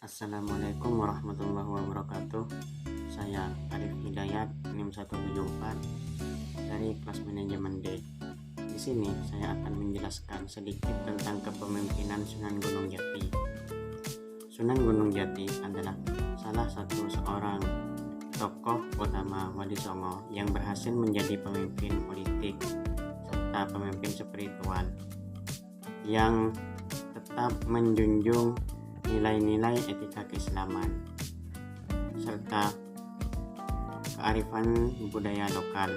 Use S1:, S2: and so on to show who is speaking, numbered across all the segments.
S1: Assalamualaikum warahmatullahi wabarakatuh. Saya Arif Hidayat, NIM 174 dari kelas manajemen D. Di sini saya akan menjelaskan sedikit tentang kepemimpinan Sunan Gunung Jati. Sunan Gunung Jati adalah salah satu seorang tokoh utama Wali Songo yang berhasil menjadi pemimpin politik serta pemimpin spiritual yang tetap menjunjung nilai-nilai etika keislaman serta kearifan budaya lokal,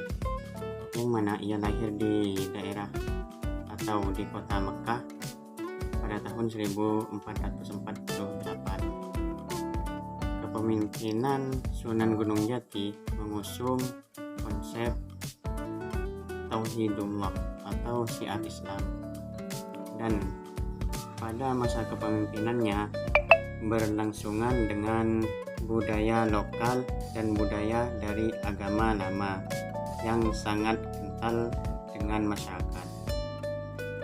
S1: yang mana ia lahir di daerah atau di kota Mekah pada tahun 1448. Kepemimpinan Sunan Gunung Jati mengusung konsep Tauhidullah atau syiar Islam, dan pada masa kepemimpinannya berlangsungan dengan budaya lokal dan budaya dari agama lama yang sangat kental dengan masyarakat.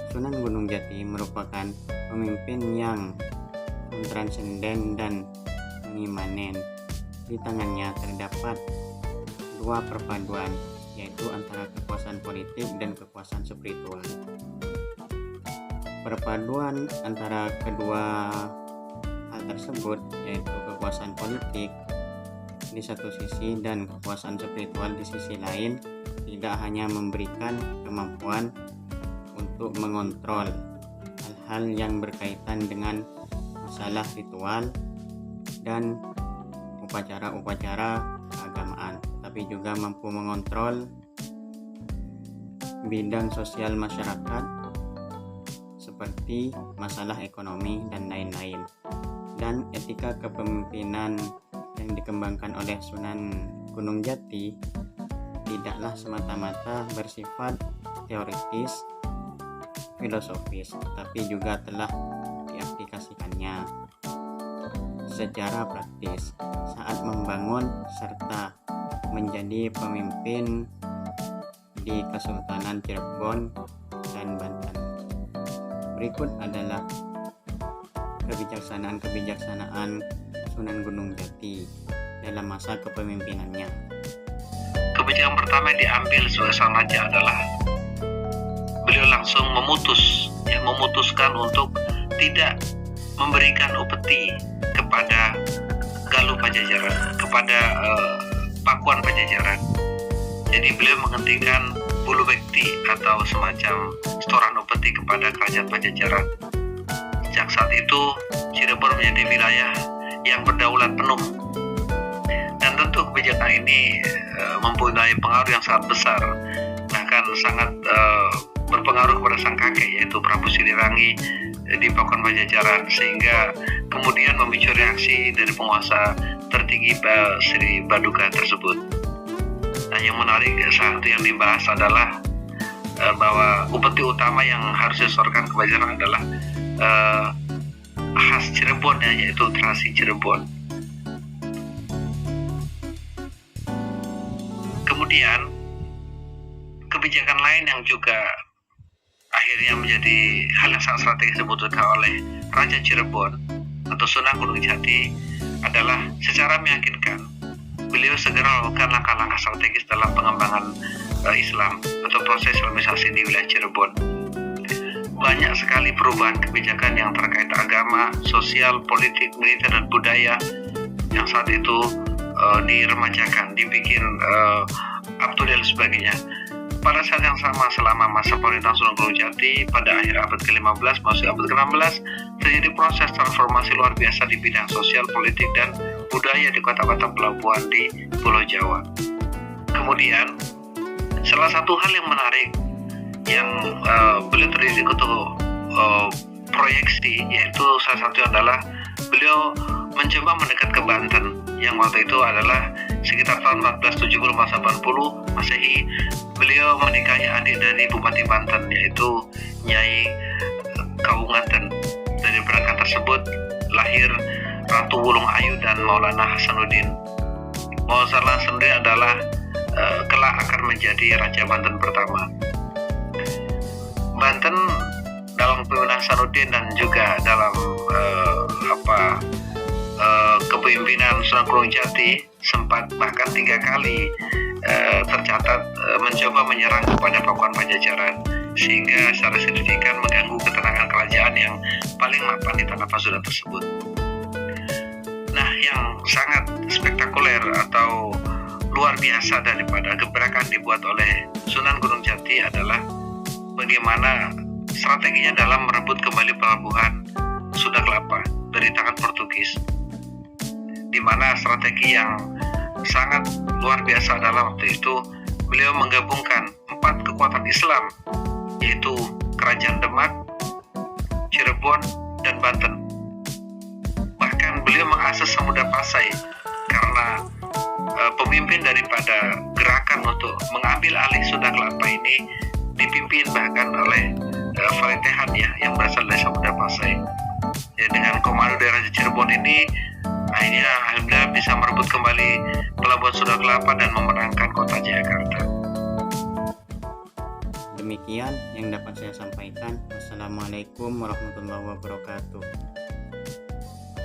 S1: Sunan Gunung Jati merupakan pemimpin yang transenden dan mengimanen. Di tangannya terdapat dua perpaduan, yaitu antara kekuasaan politik dan kekuasaan spiritual. Perpaduan antara kedua hal tersebut, yaitu kekuasaan politik di satu sisi dan kekuasaan spiritual di sisi lain, tidak hanya memberikan kemampuan untuk mengontrol hal-hal yang berkaitan dengan masalah ritual dan upacara-upacara keagamaan, tapi juga mampu mengontrol bidang sosial masyarakat seperti masalah ekonomi dan lain-lain. Dan etika kepemimpinan yang dikembangkan oleh Sunan Gunung Jati tidaklah semata-mata bersifat teoritis, filosofis, tapi juga telah diaplikasikannya secara praktis saat membangun serta menjadi pemimpin di Kesultanan Cirebon dan Banten. Berikut adalah kebijaksanaan Sunan Gunung Jati dalam masa kepemimpinannya.
S2: Kebijakan pertama yang diambil sebagai sang raja adalah beliau langsung memutuskan untuk tidak memberikan upeti kepada Galuh Pajajaran, kepada Pakuan Pajajaran. Jadi beliau menghentikan bulu bekti atau semacam setoran upeti kepada kerajaan Pajajaran. Sejak saat itu Cirebon menjadi wilayah yang berdaulat penuh, dan tentu kebijakan ini mempunyai pengaruh yang sangat besar, bahkan sangat berpengaruh kepada sang kakek, yaitu Prabu Siliwangi di Pakuan Pajajaran, sehingga kemudian memicu reaksi dari penguasa tertinggi Sri Baduga tersebut. Nah, yang menarik satu yang dibahas adalah bahwa upeti utama yang harus disetorkan ke Pajajaran adalah khas Cirebon, yaitu terasi Cirebon. Kemudian kebijakan lain yang juga akhirnya menjadi hal yang sangat strategis dibutuhkan oleh Raja Cirebon atau Sunan Gunung Jati adalah secara meyakinkan beliau segera melakukan langkah-langkah strategis dalam pengembangan Islam atau proses Islamisasi di wilayah Cirebon. Banyak sekali perubahan kebijakan yang terkait agama, sosial, politik, militer, dan budaya yang saat itu diremajakan, dibikin up to date dan sebagainya. Pada saat yang sama, selama masa pemerintahan Sunan Gunung Jati pada akhir abad ke-15 masuk abad ke-16, terjadi proses transformasi luar biasa di bidang sosial, politik, dan budaya di kota-kota pelabuhan di Pulau Jawa. Kemudian, salah satu hal yang menarik yang beliau terjadi untuk proyeksi, yaitu salah satu adalah beliau mencoba mendekat ke Banten, yang waktu itu adalah sekitar tahun 1470-80 Masehi. Beliau menikahi adik dari Bupati Banten, yaitu Nyai Kawunganten. Dari pernikahan tersebut lahir Ratu Wulung Ayu dan Maulana Hasanuddin. Maulana Hasanuddin adalah kelak akan menjadi Raja Banten pertama. Banten dalam kepemimpinan Hasanuddin dan juga dalam kepemimpinan Sunan Gunung Jati sempat bahkan 3 kali tercatat mencoba menyerang kepada Pakuan Pajajaran, sehingga secara signifikan mengganggu ketenangan kerajaan yang paling mapan di tanah Pasundan tersebut. Nah, yang sangat spektakuler atau luar biasa daripada gebrakan dibuat oleh Sunan Gunung Jati adalah bagaimana strateginya dalam merebut kembali pelabuhan Sunda Kelapa dari tangan Portugis, di mana strategi yang sangat luar biasa adalah waktu itu beliau menggabungkan 4 kekuatan Islam, yaitu Kerajaan Demak, Cirebon, dan Banten. Bahkan beliau mengakses Samudra Pasai karena pemimpin daripada gerakan untuk mengambil alih Sunda Kelapa ini dipimpin bahkan oleh Valitehan yang berasal dari Samudra Pasai. Ya, dengan komando dari Raja Cirebon ini akhirnya alhamdulillah bisa merebut kembali pelabuhan Sunda Kelapa dan memenangkan kota Jakarta.
S1: Demikian yang dapat saya sampaikan. Wassalamualaikum warahmatullahi wabarakatuh.